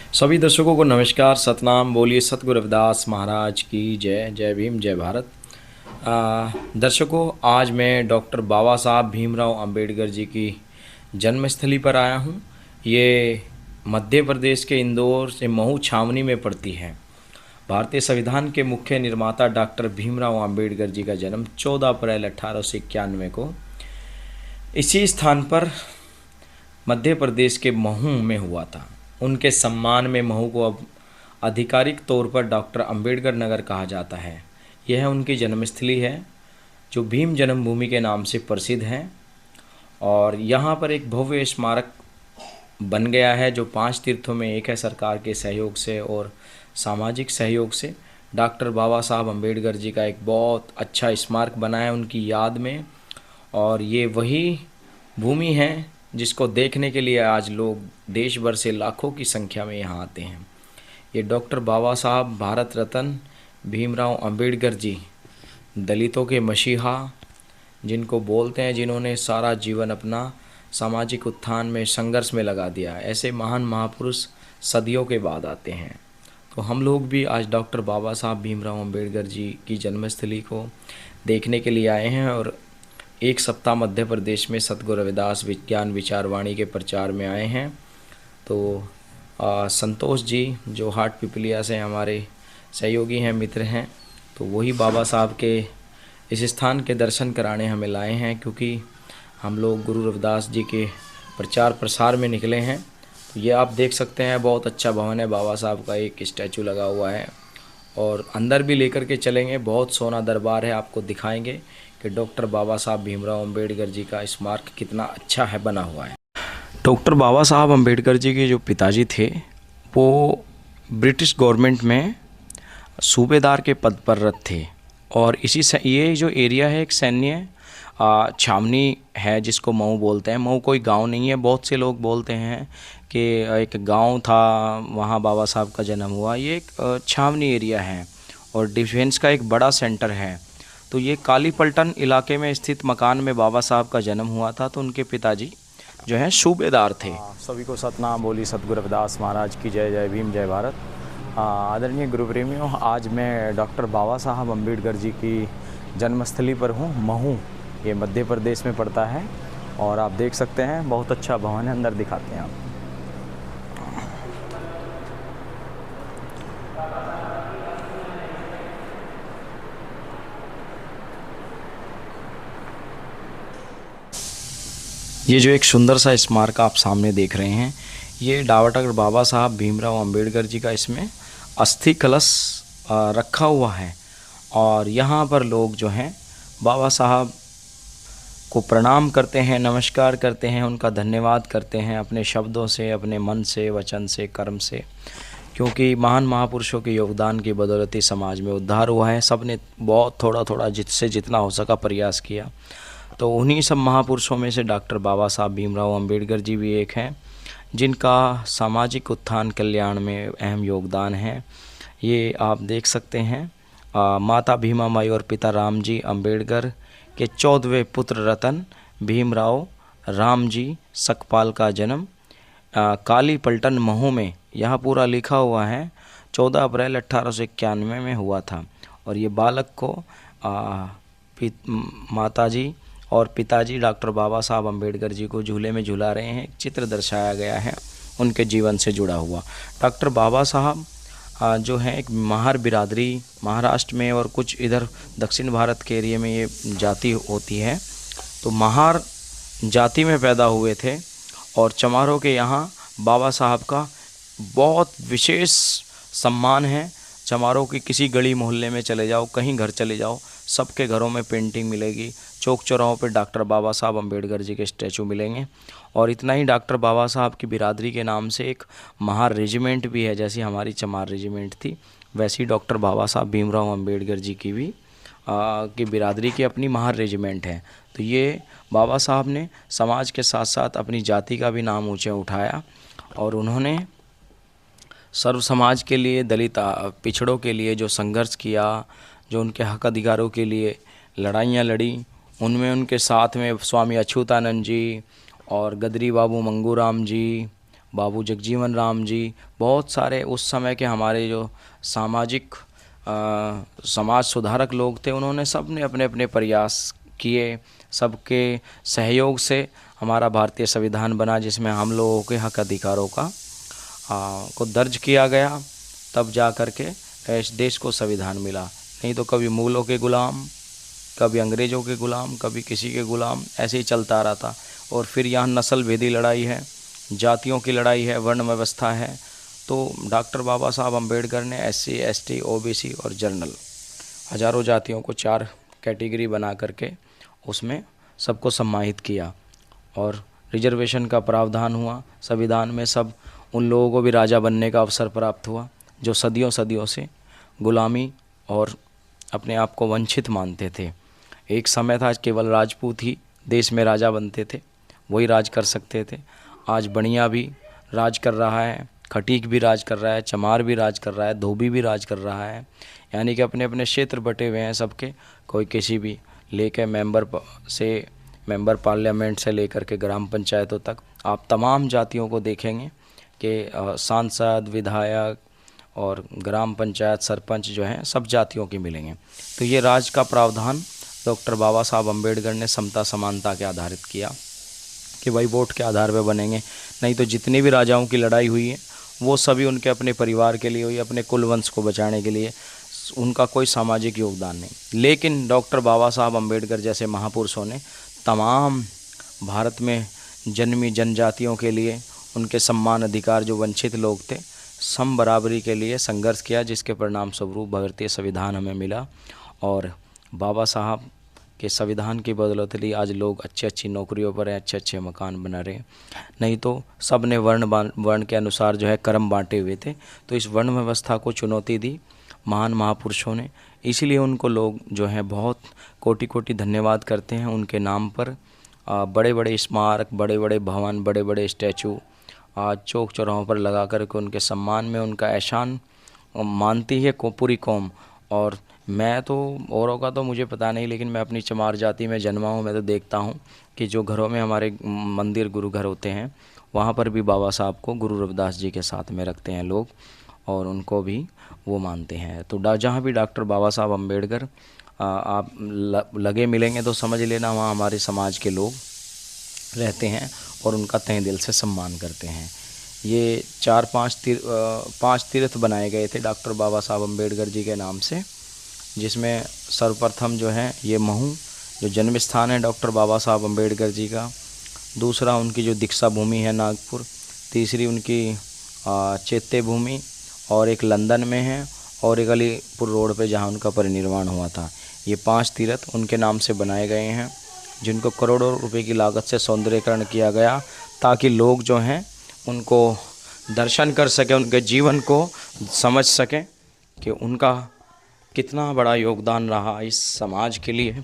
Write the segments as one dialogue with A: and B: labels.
A: सभी दर्शकों को नमस्कार। सतनाम बोलिए सतगुरु रविदास महाराज की जय। जय भीम जय भारत। दर्शकों, आज मैं डॉक्टर बाबा साहब भीमराव अंबेडकर जी की जन्मस्थली पर आया हूँ। ये मध्य प्रदेश के इंदौर से महू छावनी में पड़ती है। भारतीय संविधान के मुख्य निर्माता डॉक्टर भीमराव अंबेडकर जी का जन्म 14 अप्रैल 1891 को इसी स्थान पर मध्य प्रदेश के महू में हुआ था। उनके सम्मान में महू को अब आधिकारिक तौर पर डॉक्टर अंबेडकर नगर कहा जाता है। यह उनकी जन्मस्थली है जो भीम जन्मभूमि के नाम से प्रसिद्ध है। और यहाँ पर एक भव्य स्मारक बन गया है जो 5 तीर्थों में एक है। सरकार के सहयोग से और सामाजिक सहयोग से डॉक्टर बाबा साहब अंबेडकर जी का एक बहुत अच्छा स्मारक बना है उनकी याद में। और ये वही भूमि है जिसको देखने के लिए आज लोग देश भर से लाखों की संख्या में यहाँ आते हैं। ये डॉक्टर बाबा साहब भारत रत्न भीमराव अंबेडकर जी दलितों के मसीहा जिनको बोलते हैं, जिन्होंने सारा जीवन अपना सामाजिक उत्थान में संघर्ष में लगा दिया। ऐसे महान महापुरुष सदियों के बाद आते हैं। तो हम लोग भी आज डॉक्टर बाबा साहब भीमराव अंबेडकर जी की जन्मस्थली को देखने के लिए आए हैं। और एक सप्ताह मध्य प्रदेश में सतगुरु रविदास विज्ञान विचारवाणी के प्रचार में आए हैं। तो संतोष जी जो हाट पिपलिया से हमारे सहयोगी हैं, मित्र हैं, तो वही बाबा साहब के इस स्थान के दर्शन कराने हमें लाए हैं, क्योंकि हम लोग गुरु रविदास जी के प्रचार प्रसार में निकले हैं। तो ये आप देख सकते हैं, बहुत अच्छा भवन है। बाबा साहब का एक स्टैचू लगा हुआ है और अंदर भी लेकर के चलेंगे। बहुत सोना दरबार है, आपको दिखाएंगे कि डॉक्टर बाबा साहब भीमराव अंबेडकर जी का स्मारक कितना अच्छा है बना हुआ है। डॉक्टर बाबा साहब अंबेडकर जी के जो पिताजी थे वो ब्रिटिश गवर्नमेंट में सूबेदार के पद पर रत थे। और इसी से ये जो एरिया है एक सैन्य छावनी है जिसको महू बोलते हैं। महू कोई गांव नहीं है। बहुत से लोग बोलते हैं कि एक गांव था, वहाँ बाबा साहब का जन्म हुआ। ये एक छावनी एरिया है और डिफेंस का एक बड़ा सेंटर है। तो ये काली पलटन इलाके में स्थित मकान में बाबा साहब का जन्म हुआ था। तो उनके पिताजी जो हैं सूबेदार थे। सभी को सतनाम बोली सतगुरु रविदास महाराज की जय। जय भीम जय भारत। आदरणीय गुरु प्रेमियों, आज मैं डॉक्टर बाबा साहब अंबेडकर जी की जन्मस्थली पर हूँ। महू ये मध्य प्रदेश में पड़ता है और आप देख सकते हैं बहुत अच्छा भवन है। अंदर दिखाते हैं आप। ये जो एक सुंदर सा स्मारक आप सामने देख रहे हैं, ये डॉक्टर बाबा साहब भीमराव अंबेडकर जी का इसमें अस्थि कलश रखा हुआ है। और यहाँ पर लोग जो हैं बाबा साहब को प्रणाम करते हैं, नमस्कार करते हैं, उनका धन्यवाद करते हैं अपने शब्दों से, अपने मन से, वचन से, कर्म से। क्योंकि महान महापुरुषों के योगदान की बदौलत ही समाज में उद्धार हुआ है। सब ने बहुत थोड़ा थोड़ा जिससे जितना हो सका प्रयास किया। तो उन्हीं सब महापुरुषों में से डॉक्टर बाबा साहब भीमराव अंबेडकर जी भी एक हैं जिनका सामाजिक उत्थान कल्याण में अहम योगदान है। ये आप देख सकते हैं। माता भीमा माई और पिता राम जी अंबेडकर के 14वें पुत्र रतन भीमराव राम जी सकपाल का जन्म काली पलटन महू में, यहाँ पूरा लिखा हुआ है, 14 अप्रैल 1891 में हुआ था। और ये बालक को माताजी और पिताजी डॉक्टर बाबा साहब अंबेडकर जी को झूले में झुला रहे हैं। एक चित्र दर्शाया गया है उनके जीवन से जुड़ा हुआ। डॉक्टर बाबा साहब जो है एक महार बिरादरी महाराष्ट्र में और कुछ इधर दक्षिण भारत के एरिया में ये जाति होती है। तो महार जाति में पैदा हुए थे और चमारों के यहाँ बाबा साहब का बहुत विशेष सम्मान है। चमारों की किसी गली मोहल्ले में चले जाओ, कहीं घर चले जाओ, सबके घरों में पेंटिंग मिलेगी। चौक चौराहों पे डॉक्टर बाबा साहब अंबेडकर जी के स्टैचू मिलेंगे। और इतना ही, डॉक्टर बाबा साहब की बिरादरी के नाम से एक महार रेजिमेंट भी है। जैसी हमारी चमार रेजिमेंट थी, वैसी डॉक्टर बाबा साहब भीमराव अंबेडकर जी की भी की बिरादरी की अपनी महार रेजिमेंट है। तो ये बाबा साहब ने समाज के साथ साथ अपनी जाति का भी नाम ऊँचे उठाया और उन्होंने सर्व समाज के लिए, दलित पिछड़ों के लिए जो संघर्ष किया, जो उनके हक अधिकारों के लिए लड़ाइयाँ लड़ी, उनमें उनके साथ में स्वामी अछूतानंद जी और गदरी बाबू मंगूराम जी बाबू जगजीवन राम जी, बहुत सारे उस समय के हमारे जो सामाजिक समाज सुधारक लोग थे, उन्होंने सब ने अपने अपने प्रयास किए। सबके सहयोग से हमारा भारतीय संविधान बना, जिसमें हम लोगों के हक अधिकारों का को दर्ज किया गया। तब जा कर के इस देश को संविधान मिला। नहीं तो कभी मुगलों के गुलाम, कभी अंग्रेज़ों के गुलाम, कभी किसी के गुलाम, ऐसे ही चलता रहा था। और फिर यहाँ नस्ल भेदी लड़ाई है, जातियों की लड़ाई है, वर्ण व्यवस्था है। तो डॉक्टर बाबा साहब अम्बेडकर ने SC ST OBC और जनरल हजारों जातियों को 4 कैटेगरी बना करके उसमें सबको सम्मानित किया। और रिजर्वेशन का प्रावधान हुआ संविधान में। सब उन लोगों को भी राजा बनने का अवसर प्राप्त हुआ जो सदियों सदियों से गुलामी और अपने आप को वंचित मानते थे। एक समय था केवल राजपूत ही देश में राजा बनते थे, वही राज कर सकते थे। आज बनिया भी राज कर रहा है, खटीक भी राज कर रहा है, चमार भी राज कर रहा है, धोबी भी राज कर रहा है। यानी कि अपने अपने क्षेत्र बटे हुए हैं सबके। कोई किसी भी लेके मेंबर पार्लियामेंट से लेकर के ग्राम पंचायतों तक आप तमाम जातियों को देखेंगे कि सांसद, विधायक और ग्राम पंचायत सरपंच जो हैं सब जातियों के मिलेंगे। तो ये राज का प्रावधान डॉक्टर बाबा साहब अम्बेडकर ने समता समानता के आधारित किया कि भाई वोट के आधार पर बनेंगे। नहीं तो जितनी भी राजाओं की लड़ाई हुई है वो सभी उनके अपने परिवार के लिए हुई, अपने कुल वंश को बचाने के लिए, उनका कोई सामाजिक योगदान नहीं। लेकिन डॉक्टर बाबा साहब अम्बेडकर जैसे महापुरुषों ने तमाम भारत में जन्मी जनजातियों के लिए उनके सम्मान अधिकार, जो वंचित लोग थे, सम बराबरी के लिए संघर्ष किया, जिसके परिणाम स्वरूप भारतीय संविधान हमें मिला। और बाबा साहब के संविधान की बदौलत आज लोग अच्छी अच्छी नौकरियों पर हैं, अच्छे अच्छे मकान बना रहे हैं। नहीं तो सब ने वर्ण के अनुसार जो है कर्म बांटे हुए थे। तो इस वर्ण व्यवस्था को चुनौती दी महान महापुरुषों ने। इसीलिए उनको लोग जो हैं बहुत कोटि कोटि धन्यवाद करते हैं उनके नाम पर। बड़े बड़े स्मारक, बड़े बड़े भवन, बड़े बड़े स्टैचू आज चौक चौराहों पर लगा कर के उनके सम्मान में उनका एहसान मानती है पूरी कौम। और मैं तो औरों का तो मुझे पता नहीं, लेकिन मैं अपनी चमार जाति में जन्मा हूँ। मैं तो देखता हूँ कि जो घरों में हमारे मंदिर गुरु घर होते हैं वहाँ पर भी बाबा साहब को गुरु रविदास जी के साथ में रखते हैं लोग, और उनको भी वो मानते हैं। तो जहाँ भी डॉक्टर बाबा साहब अम्बेडकर आप लगे मिलेंगे तो समझ लेना वहाँ हमारे समाज के लोग रहते हैं और उनका तहे दिल से सम्मान करते हैं। ये 5 तीर्थ बनाए गए थे डॉक्टर बाबा साहब अम्बेडकर जी के नाम से, जिसमें सर्वप्रथम जो है ये महू जो जन्म स्थान है डॉक्टर बाबा साहब अम्बेडकर जी का, दूसरा उनकी जो दीक्षा भूमि है नागपुर, तीसरी उनकी चैत्य भूमि, और एक लंदन में है, और एक अलीपुर रोड पे जहाँ उनका परिनिर्वाण हुआ था। ये 5 तीर्थ उनके नाम से बनाए गए हैं, जिनको करोड़ों रुपए की लागत से सौंदर्यीकरण किया गया, ताकि लोग जो हैं उनको दर्शन कर सकें, उनके जीवन को समझ सकें कि उनका कितना बड़ा योगदान रहा इस समाज के लिए।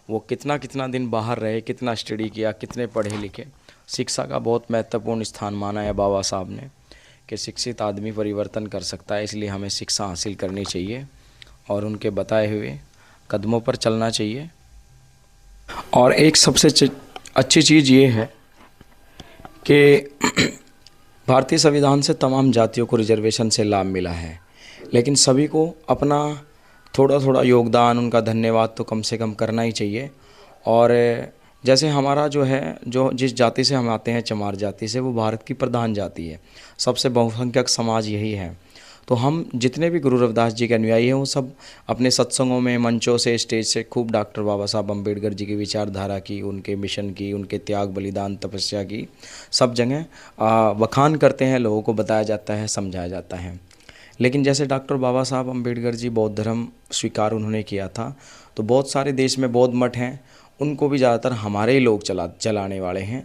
A: वो कितना कितना दिन बाहर रहे, कितना स्टडी किया, कितने पढ़े लिखे। शिक्षा का बहुत महत्वपूर्ण स्थान माना है बाबा साहब ने कि शिक्षित आदमी परिवर्तन कर सकता है। इसलिए हमें शिक्षा हासिल करनी चाहिए और उनके बताए हुए कदमों पर चलना चाहिए। और एक सबसे अच्छी चीज़ ये है कि भारतीय संविधान से तमाम जातियों को रिजर्वेशन से लाभ मिला है, लेकिन सभी को अपना थोड़ा थोड़ा योगदान, उनका धन्यवाद तो कम से कम करना ही चाहिए। और जैसे हमारा जो है, जो जिस जाति से हम आते हैं, चमार जाति से, वो भारत की प्रधान जाति है, सबसे बहुसंख्यक समाज यही है। तो हम जितने भी गुरु रविदास जी के अनुयायी हैं वो सब अपने सत्संगों में, मंचों से, स्टेज से खूब डॉक्टर बाबा साहब अम्बेडकर जी की विचारधारा की, उनके मिशन की, उनके त्याग, बलिदान, तपस्या की सब जगह बखान करते हैं, लोगों को बताया जाता है, समझाया जाता है। लेकिन जैसे डॉक्टर बाबा साहब अम्बेडकर जी बौद्ध धर्म स्वीकार उन्होंने किया था, तो बहुत सारे देश में बौद्ध मठ हैं, उनको भी ज़्यादातर हमारे ही लोग चलाने वाले हैं।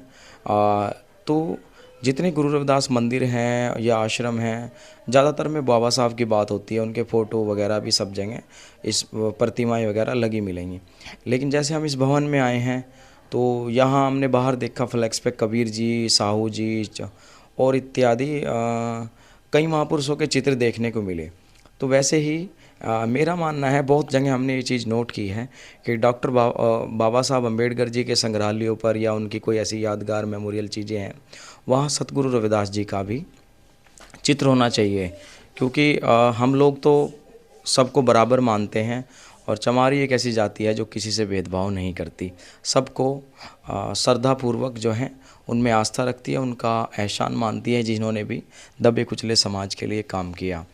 A: तो जितने गुरु रविदास मंदिर हैं या आश्रम हैं, ज़्यादातर में बाबा साहब की बात होती है, उनके फ़ोटो वगैरह भी सब जगह, इस प्रतिमाएं वगैरह लगी मिलेंगी। लेकिन जैसे हम इस भवन में आए हैं तो यहाँ हमने बाहर देखा फ्लैक्स पे कबीर जी, साहू जी और इत्यादि कई महापुरुषों के चित्र देखने को मिले। तो वैसे ही मेरा मानना है, बहुत जगह हमने ये चीज़ नोट की है कि बाबा साहब अम्बेडकर जी के संग्रहालयों पर या उनकी कोई ऐसी यादगार मेमोरियल चीज़ें हैं, वहाँ सतगुरु रविदास जी का भी चित्र होना चाहिए। क्योंकि हम लोग तो सबको बराबर मानते हैं और चमारी एक ऐसी जाति है जो किसी से भेदभाव नहीं करती, सबको श्रद्धापूर्वक जो है उनमें आस्था रखती है, उनका एहसान मानती है जिन्होंने भी दबे कुचले समाज के लिए काम किया।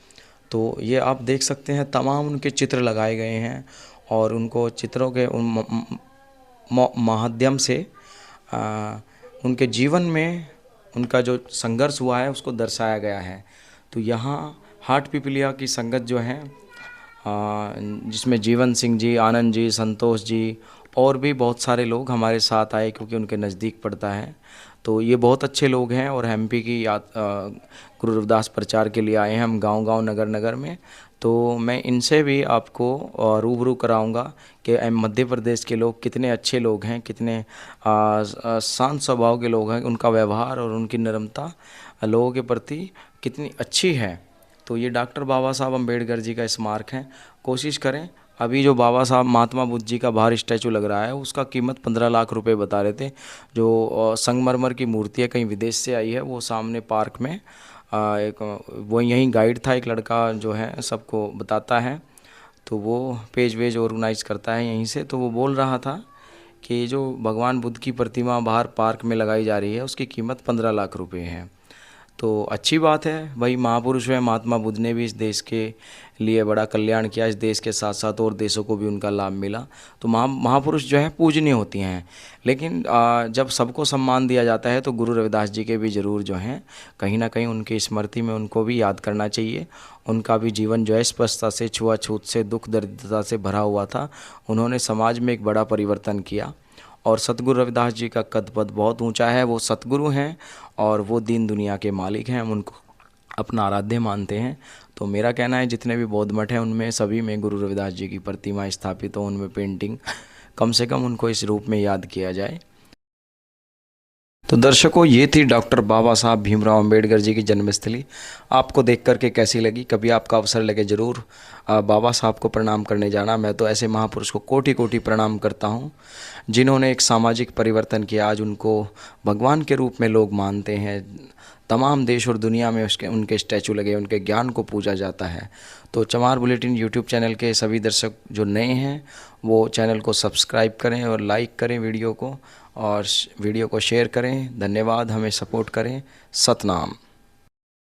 A: तो ये आप देख सकते हैं, तमाम उनके चित्र लगाए गए हैं और उनको चित्रों के माध्यम से आ, उनके जीवन में उनका जो संघर्ष हुआ है उसको दर्शाया गया है। तो यहाँ हाट पिपलिया की संगत जो है, जिसमें जीवन सिंह जी, आनंद जी, संतोष जी और भी बहुत सारे लोग हमारे साथ आए क्योंकि उनके नज़दीक पड़ता है। तो ये बहुत अच्छे लोग हैं और एमपी की गुरु रविदास प्रचार के लिए आए हैं हम गांव-गांव, नगर-नगर में। तो मैं इनसे भी आपको रूबरू कराऊंगा कि मध्य प्रदेश के लोग कितने अच्छे लोग हैं, कितने शांत स्वभाव के लोग हैं, उनका व्यवहार और उनकी नम्रता लोगों के प्रति कितनी अच्छी है। तो ये डॉक्टर बाबा साहब अम्बेडकर जी का स्मारक है। कोशिश करें, अभी जो बाबा साहब महात्मा बुद्ध जी का बाहर स्टैचू लग रहा है उसका कीमत 15 लाख रुपए बता रहे थे। जो संगमरमर की मूर्ति है, कहीं विदेश से आई है, वो सामने पार्क में वो यहीं गाइड था, एक लड़का जो है सबको बताता है, तो वो पेज वेज ऑर्गेनाइज करता है यहीं से। तो वो बोल रहा था कि जो भगवान बुद्ध की प्रतिमा बाहर पार्क में लगाई जा रही है उसकी कीमत 15 लाख रुपए है। तो अच्छी बात है भाई, महापुरुष है, महात्मा बुद्ध ने भी इस देश के लिए बड़ा कल्याण किया, इस देश के साथ साथ और देशों को भी उनका लाभ मिला। तो महापुरुष जो है पूजनीय होती हैं, लेकिन जब सबको सम्मान दिया जाता है तो गुरु रविदास जी के भी ज़रूर जो हैं कहीं ना कहीं उनकी स्मृति में उनको भी याद करना चाहिए। उनका भी जीवन जो है स्पष्टता से, छुआछूत से, दुख दरिद्रता से भरा हुआ था। उन्होंने समाज में एक बड़ा परिवर्तन किया और सतगुरु रविदास जी का कद पद बहुत ऊंचा है। वो सतगुरु हैं और वो दीन दुनिया के मालिक हैं, हम उनको अपना आराध्य मानते हैं। तो मेरा कहना है जितने भी बौद्ध मठ हैं उनमें सभी में गुरु रविदास जी की प्रतिमा स्थापित हो, उनमें पेंटिंग, कम से कम उनको इस रूप में याद किया जाए। तो दर्शकों, ये थी डॉक्टर बाबा साहब भीमराव अंबेडकर जी की जन्मस्थली। आपको देख करके कैसी लगी? कभी आपका अवसर लगे ज़रूर बाबा साहब को प्रणाम करने जाना। मैं तो ऐसे महापुरुष को कोटि कोटि प्रणाम करता हूँ जिन्होंने एक सामाजिक परिवर्तन किया। आज उनको भगवान के रूप में लोग मानते हैं, तमाम देश और दुनिया में उनके स्टैचू लगे, उनके ज्ञान को पूजा जाता है। तो चमार बुलेटिन यूट्यूब चैनल के सभी दर्शक जो नए हैं वो चैनल को सब्सक्राइब करें और लाइक करें वीडियो को, और वीडियो को शेयर करें। धन्यवाद, हमें सपोर्ट करें। सतनाम।